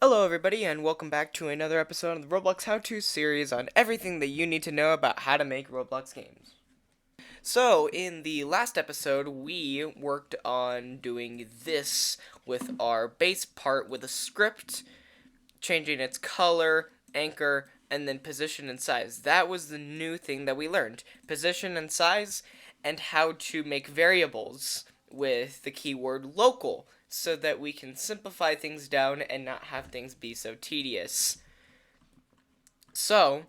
Hello everybody and welcome back to another episode of the Roblox How-To series on everything that you need to know about how to make Roblox games. So, in the last episode, we worked on doing this with our base part with a script, changing its color, anchor, and then position and size. That was the new thing that we learned. Position and size, and how to make variables with the keyword local, so that we can simplify things down and not have things be so tedious. So,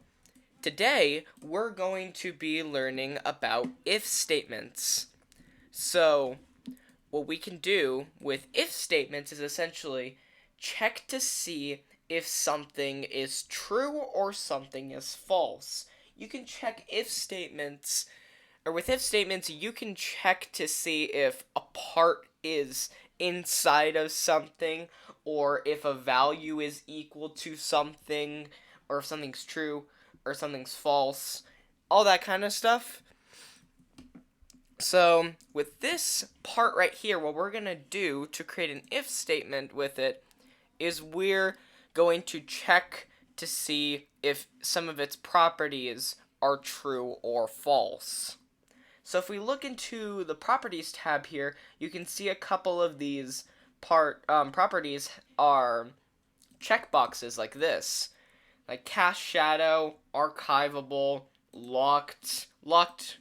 today we're going to be learning about if statements. So, what we can do with if statements is essentially check to see if something is true or something is false. You can check if statements, or with if statements, you can check to see if a part is inside of something, or if a value is equal to something, or if something's true, or something's false, all that kind of stuff. So, with this part right here, what we're going to do to create an if statement with it is we're going to check to see if some of its properties are true or false. So if we look into the properties tab here, you can see a couple of these properties are checkboxes like this, like cast shadow, archivable, locked.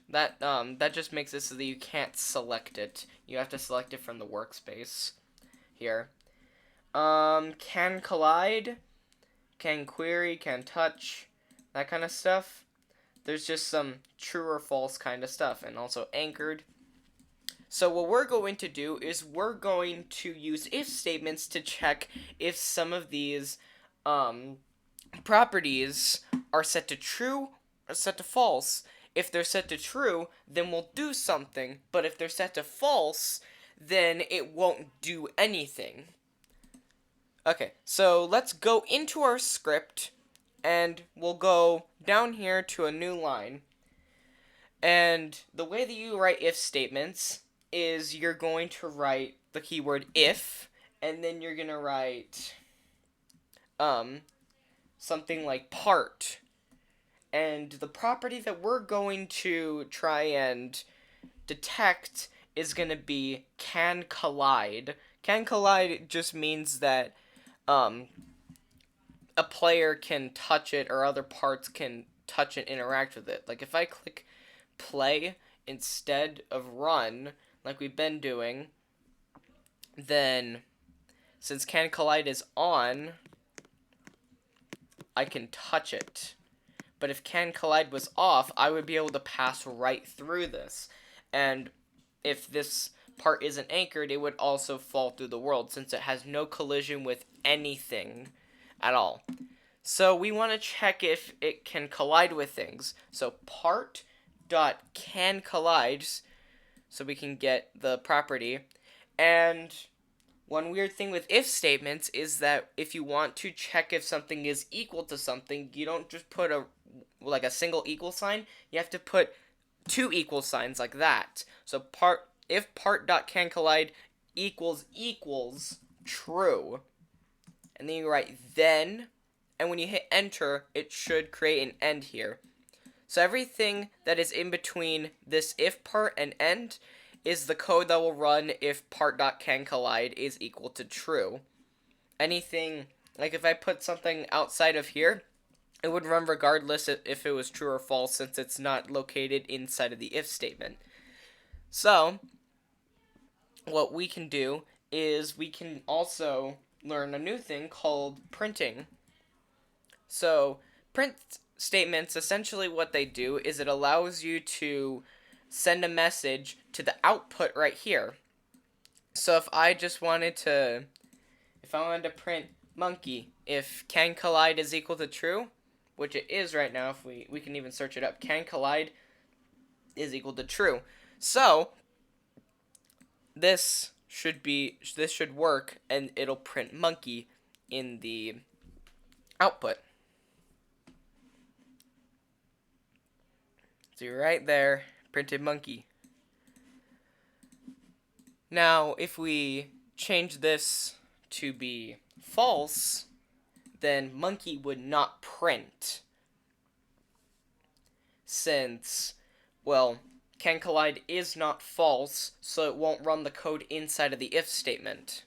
That just makes it so that you can't select it. You have to select it from the workspace here. Can collide, can query, can touch, that kind of stuff. There's just some true or false kind of stuff, and also anchored. So what we're going to do is we're going to use if statements to check if some of these properties are set to true or set to false. If they're set to true, then we'll do something, but if they're set to false, then it won't do anything. Okay, so let's go into our script, and we'll go down here to a new line. And the way that you write if statements is you're going to write the keyword if, and then you're going to write something like part. And the property that we're going to try and detect is going to be can collide. Can collide just means that a player can touch it or other parts can touch and interact with it. Like if I click play instead of run, like we've been doing, then since can collide is on, I can touch it. But if can collide was off, I would be able to pass right through this. And if this part isn't anchored, it would also fall through the world since it has no collision with anything at all. So we want to check if it can collide with things. So part dot can collide, so we can get the property. And one weird thing with if statements is that if you want to check if something is equal to something, you don't just put a single equal sign. You have to put two equal signs like that. So if part dot can collide equals true, and then you write then, and when you hit enter, it should create an end here. So everything that is in between this if part and end is the code that will run if part.can collide is equal to true. Anything, like if I put something outside of here, it would run regardless if it was true or false since it's not located inside of the if statement. So, what we can do is we can also learn a new thing called printing. So, print statements, essentially what they do is it allows you to send a message to the output right here. So if I wanted to print monkey, if can collide is equal to true, which it is right now, if we can even search it up, can collide is equal to true. So this should work, and it'll print monkey in the output. So right there, printed monkey. Now, if we change this to be false, then monkey would not print, since, well, can collide is not false, so it won't run the code inside of the if statement.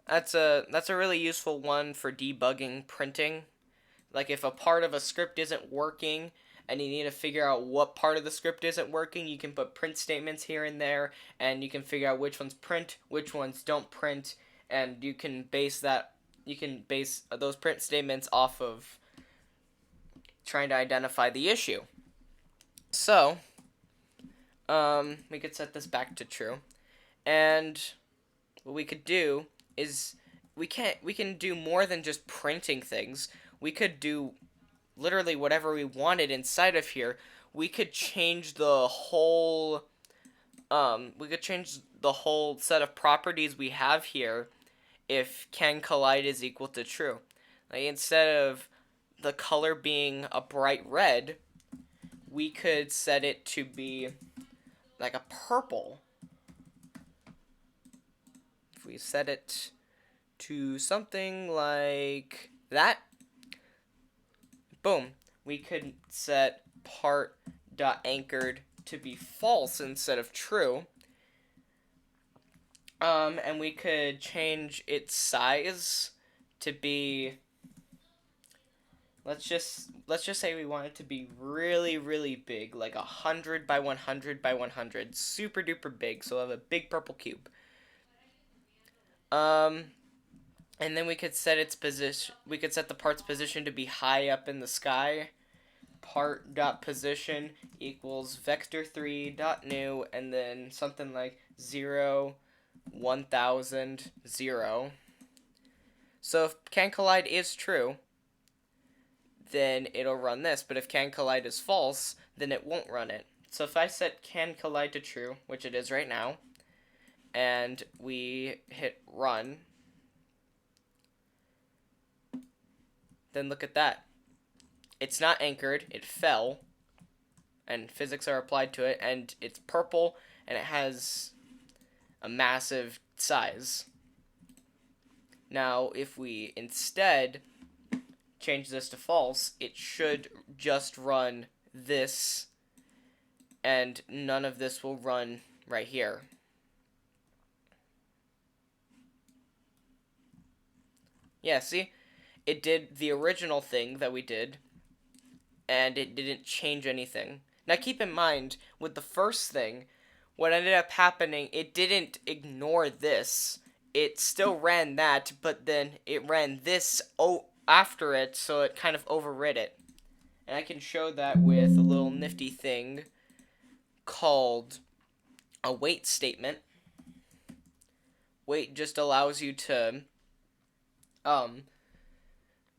That's a really useful one for debugging printing. Like if a part of a script isn't working and you need to figure out what part of the script isn't working, you can put print statements here and there, and you can figure out which ones print, which ones don't print, and you can base those print statements off of trying to identify the issue. So, we could set this back to true, and what we could do is we can do more than just printing things. We could do literally whatever we wanted inside of here. We could change the whole set of properties we have here if can collide is equal to true. Like instead of the color being a bright red, we could set it to be like a purple. If we set it to something like that, boom, we could set part.anchored to be false instead of true. And we could change its size to be, let's just say we want it to be really, really big, like 100 by 100 by 100, super duper big, so we'll have a big purple cube. And then we could set its position. We could set the part's position to be high up in the sky. Part.position equals vector3.new, and then something like 0, 1000, 0. So if can collide is true, then it'll run this. But if can collide is false, then it won't run it. So if I set can collide to true, which it is right now, and we hit run, then look at that. It's not anchored, it fell, and physics are applied to it, and it's purple, and it has a massive size. Now, if we instead change this to false, it should just run this, and none of this will run right here. Yeah, see? It did the original thing that we did, and it didn't change anything. Now keep in mind, with the first thing, what ended up happening, it didn't ignore this. It still ran that, but then it ran this after it, so it kind of overrid it. And I can show that with a little nifty thing called a wait statement. Wait just allows you to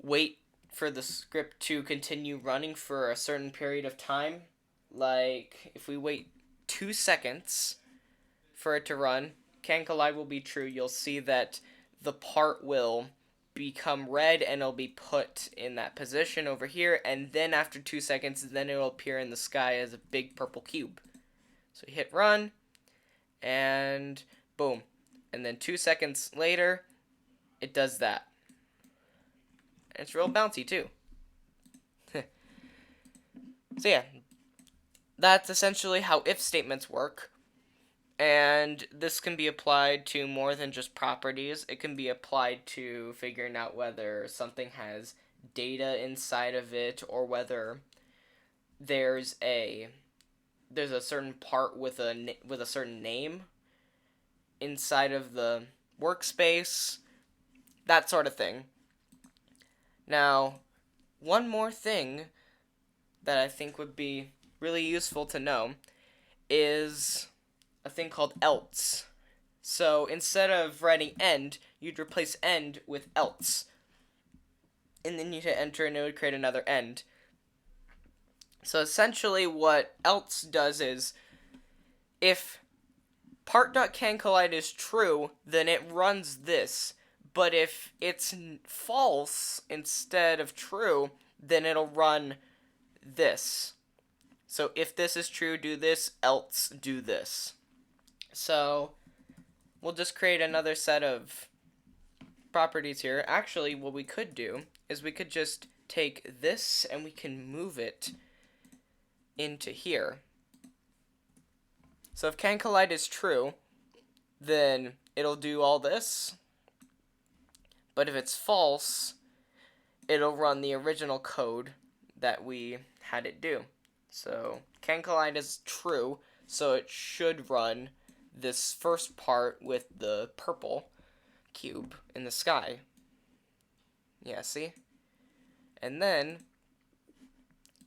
wait for the script to continue running for a certain period of time. Like, if we wait 2 seconds for it to run, can collide will be true. You'll see that the part will become red and it'll be put in that position over here, and then after 2 seconds, then it'll appear in the sky as a big purple cube. So you hit run, and boom. And then 2 seconds later, it does that. It's real bouncy, too. So yeah, that's essentially how if statements work. And this can be applied to more than just properties. It can be applied to figuring out whether something has data inside of it, or whether there's a certain part with a certain name inside of the workspace, that sort of thing. Now, one more thing that I think would be really useful to know is a thing called else. So instead of writing end, you'd replace end with else. And then you'd hit enter and it would create another end. So essentially what else does is, if part.canCollide is true, then it runs this. But if it's false instead of true, then it'll run this. So if this is true, do this, else do this. So we'll just create another set of properties here. Actually, what we could do is we could just take this and we can move it into here. So if can collide is true, then it'll do all this. But if it's false, it'll run the original code that we had it do. So can collide is true, so it should run this first part with the purple cube in the sky. Yeah, see? And then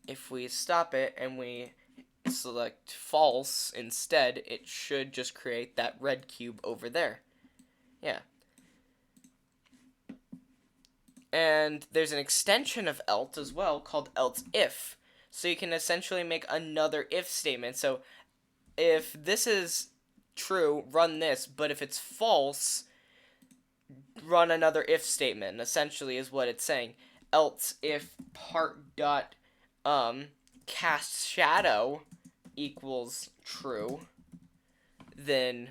if we stop it and we select false instead, it should just create that red cube over there. Yeah. And there's an extension of else as well called elseif. So you can essentially make another if statement. So if this is true, run this, but if it's false, run another if statement, essentially is what it's saying. Else if part dot cast shadow equals true, then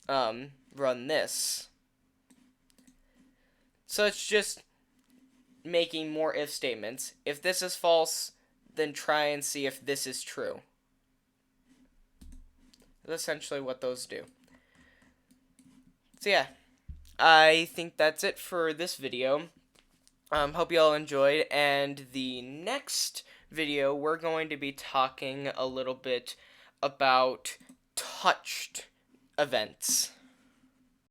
run this. So it's just making more if statements. If this is false, then try and see if this is true. That's essentially what those do. So yeah, I think that's it for this video. Hope you all enjoyed, and the next video we're going to be talking a little bit about touched events.